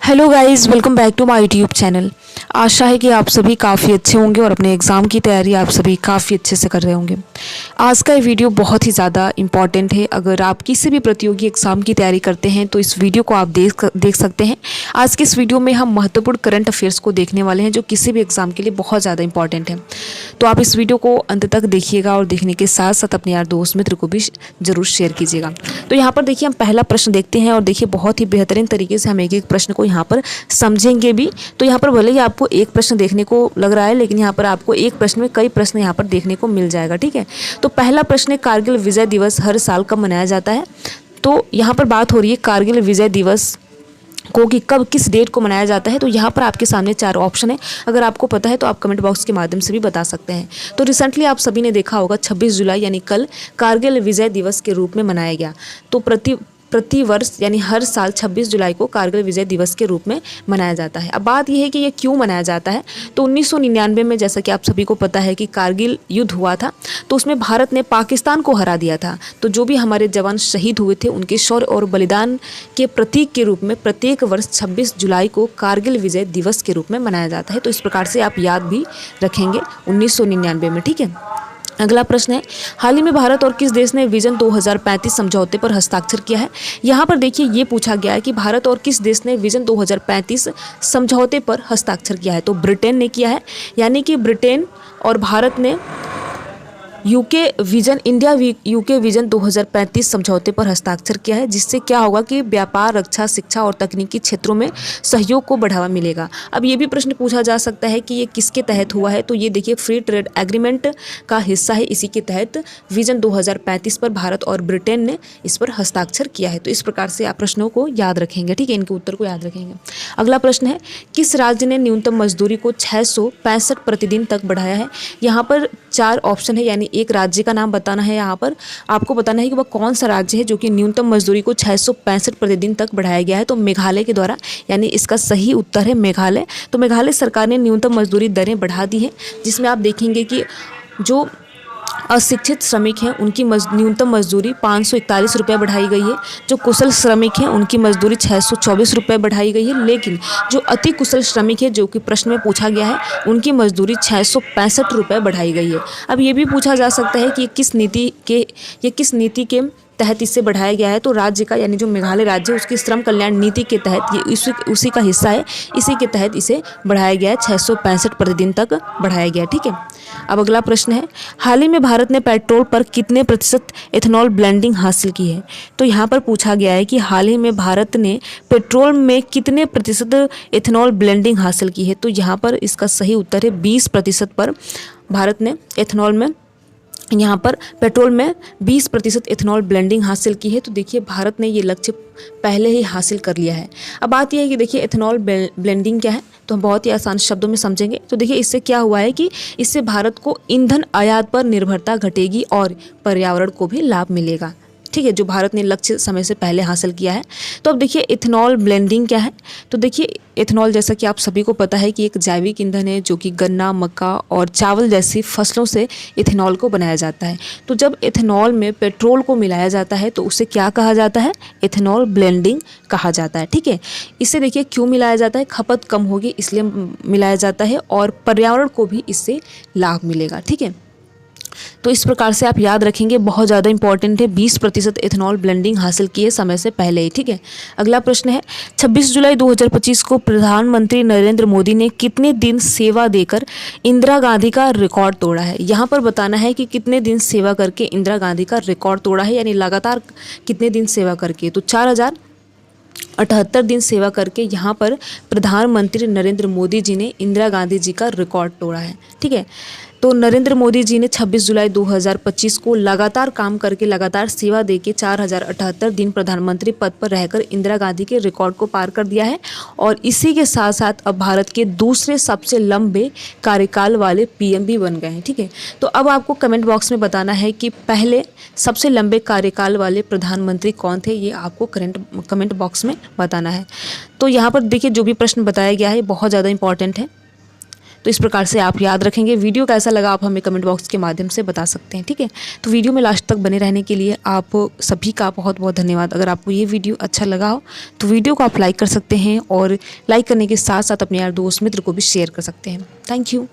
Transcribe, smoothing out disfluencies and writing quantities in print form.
Hello guys, welcome back to my YouTube channel. आशा है कि आप सभी काफ़ी अच्छे होंगे और अपने एग्ज़ाम की तैयारी आप सभी काफ़ी अच्छे से कर रहे होंगे। आज का ये वीडियो बहुत ही ज़्यादा इम्पॉर्टेंट है। अगर आप किसी भी प्रतियोगी एग्ज़ाम की तैयारी करते हैं तो इस वीडियो को आप देख सकते हैं। आज के इस वीडियो में हम महत्वपूर्ण करंट अफेयर्स को देखने वाले हैं जो किसी भी एग्ज़ाम के लिए बहुत ज़्यादा इंपॉर्टेंट है। तो आप इस वीडियो को अंत तक देखिएगा और देखने के साथ साथ अपने यार दोस्त मित्र को भी ज़रूर शेयर कीजिएगा। तो यहाँ पर देखिए हम पहला प्रश्न देखते हैं और देखिए बहुत ही बेहतरीन तरीके से हम एक एक प्रश्न को यहाँ पर समझेंगे भी। तो यहाँ पर भले ही आपको एक प्रश्न देखने को लग रहा है, लेकिन यहाँ पर आपको एक प्रश्न में कई प्रश्न यहाँ पर देखने को मिल जाएगा। ठीक है, तो पहला प्रश्न है, कारगिल विजय दिवस हर साल कब मनाया जाता है? तो यहाँ पर बात हो रही है कारगिल विजय दिवस को कि कब किस डेट को मनाया जाता है। तो यहाँ पर आपके सामने 4 ऑप्शन है। अगर आपको पता है तो आप कमेंट बॉक्स के माध्यम से भी बता सकते हैं। तो रिसेंटली आप सभी ने देखा होगा 26 जुलाई यानी कल कारगिल विजय दिवस के रूप में मनाया गया। तो प्रति वर्ष यानी हर साल 26 जुलाई को कारगिल विजय दिवस के रूप में मनाया जाता है। अब बात यह है कि ये क्यों मनाया जाता है। तो 1999 में जैसा कि आप सभी को पता है कि कारगिल युद्ध हुआ था, तो उसमें भारत ने पाकिस्तान को हरा दिया था। तो जो भी हमारे जवान शहीद हुए थे उनके शौर्य और बलिदान के प्रतीक के रूप में प्रत्येक वर्ष 26 जुलाई को कारगिल विजय दिवस के रूप में मनाया जाता है। तो इस प्रकार से आप याद भी रखेंगे 1999 में। ठीक है, अगला प्रश्न है, हाल ही में भारत और किस देश ने विजन 2035 समझौते पर हस्ताक्षर किया है? यहाँ पर देखिए ये पूछा गया है कि भारत और किस देश ने विजन 2035 समझौते पर हस्ताक्षर किया है। तो ब्रिटेन ने किया है, यानी कि ब्रिटेन और भारत ने यूके विजन 2035 समझौते पर हस्ताक्षर किया है, जिससे क्या होगा कि व्यापार, रक्षा, शिक्षा और तकनीकी क्षेत्रों में सहयोग को बढ़ावा मिलेगा। अब ये भी प्रश्न पूछा जा सकता है कि ये किसके तहत हुआ है। तो ये देखिए फ्री ट्रेड एग्रीमेंट का हिस्सा है। इसी के तहत विजन 2035 पर भारत और ब्रिटेन ने इस पर हस्ताक्षर किया है। तो इस प्रकार से आप प्रश्नों को याद रखेंगे। ठीक है, इनके उत्तर को याद रखेंगे। अगला प्रश्न है, किस राज्य ने न्यूनतम मजदूरी को 665 प्रतिदिन तक बढ़ाया है? यहाँ पर 4 ऑप्शन है, यानी एक राज्य का नाम बताना है। यहाँ पर आपको बताना है कि वह कौन सा राज्य है जो कि न्यूनतम मजदूरी को 665 प्रतिदिन तक बढ़ाया गया है। तो मेघालय के द्वारा, यानी इसका सही उत्तर है मेघालय। तो मेघालय सरकार ने न्यूनतम मजदूरी दरें बढ़ा दी है, जिसमें आप देखेंगे कि जो अशिक्षित श्रमिक हैं उनकी न्यूनतम मजदूरी 541 रुपये बढ़ाई गई है। जो कुशल श्रमिक हैं उनकी मजदूरी 624 रुपये बढ़ाई गई है। लेकिन जो अति कुशल श्रमिक है, जो कि प्रश्न में पूछा गया है, उनकी मजदूरी 665 रुपये बढ़ाई गई है। अब ये भी पूछा जा सकता है कि ये किस नीति के तहत इसे बढ़ाया गया है। तो राज्य का, यानी जो मेघालय राज्य है उसकी श्रम कल्याण नीति के तहत ये उसी का हिस्सा है। इसी के तहत इसे बढ़ाया गया है, 665 प्रतिदिन तक बढ़ाया गया। ठीक है, अब अगला प्रश्न है, हाल ही में भारत ने पेट्रोल पर कितने प्रतिशत एथेनॉल ब्लेंडिंग हासिल की है? तो यहाँ पर पूछा गया है कि हाल ही में भारत ने पेट्रोल में कितने प्रतिशत एथेनॉल ब्लेंडिंग हासिल की है। तो यहाँ पर इसका सही उत्तर है 20% पर भारत ने यहाँ पर पेट्रोल में 20% एथेनॉल ब्लेंडिंग हासिल की है। तो देखिए भारत ने ये लक्ष्य पहले ही हासिल कर लिया है। अब बात यह है कि देखिए एथेनॉल ब्लेंडिंग क्या है, तो हम बहुत ही आसान शब्दों में समझेंगे। तो देखिए इससे क्या हुआ है कि इससे भारत को ईंधन आयात पर निर्भरता घटेगी और पर्यावरण को भी लाभ मिलेगा। ठीक है, जो भारत ने लक्ष्य समय से पहले हासिल किया है। तो अब देखिए इथेनॉल ब्लेंडिंग क्या है। तो देखिए इथेनॉल, जैसा कि आप सभी को पता है कि एक जैविक ईंधन है जो कि गन्ना, मक्का और चावल जैसी फसलों से इथेनॉल को बनाया जाता है। तो जब इथेनॉल में पेट्रोल को मिलाया जाता है तो उसे क्या कहा जाता है? इथेनॉल ब्लेंडिंग कहा जाता है। ठीक है, इससे देखिए क्यों मिलाया जाता है? खपत कम होगी इसलिए मिलाया जाता है और पर्यावरण को भी इससे लाभ मिलेगा। ठीक है, तो इस प्रकार से आप याद रखेंगे, बहुत ज़्यादा इंपॉर्टेंट है। 20% एथेनॉल ब्लेंडिंग हासिल किए समय से पहले ही। ठीक है, अगला प्रश्न है, 26 जुलाई 2025 को प्रधानमंत्री नरेंद्र मोदी ने कितने दिन सेवा देकर इंदिरा गांधी का रिकॉर्ड तोड़ा है? यहाँ पर बताना है कि कितने दिन सेवा करके इंदिरा गांधी का रिकॉर्ड तोड़ा है, यानी लगातार कितने दिन सेवा करके। तो 4078 दिन सेवा करके यहाँ पर प्रधानमंत्री नरेंद्र मोदी जी ने इंदिरा गांधी जी का रिकॉर्ड तोड़ा है। ठीक है, तो नरेंद्र मोदी जी ने 26 जुलाई 2025 को लगातार काम करके, लगातार सेवा देके 4078 दिन प्रधानमंत्री पद पर रहकर इंदिरा गांधी के रिकॉर्ड को पार कर दिया है। और इसी के साथ साथ अब भारत के दूसरे सबसे लंबे कार्यकाल वाले पीएम भी बन गए हैं। ठीक है, तो अब आपको कमेंट बॉक्स में बताना है कि पहले सबसे लंबे कार्यकाल वाले प्रधानमंत्री कौन थे, ये आपको कमेंट बॉक्स में बताना है। तो यहाँ पर देखिए जो भी प्रश्न बताया गया है बहुत ज़्यादा इंपॉर्टेंट है। तो इस प्रकार से आप याद रखेंगे। वीडियो कैसा लगा आप हमें कमेंट बॉक्स के माध्यम से बता सकते हैं, ठीक है। तो वीडियो में लास्ट तक बने रहने के लिए आप सभी का बहुत बहुत धन्यवाद। अगर आपको ये वीडियो अच्छा लगा हो तो वीडियो को आप लाइक कर सकते हैं और लाइक करने के साथ साथ अपने यार दोस्त मित्र को भी शेयर कर सकते हैं। Thank you.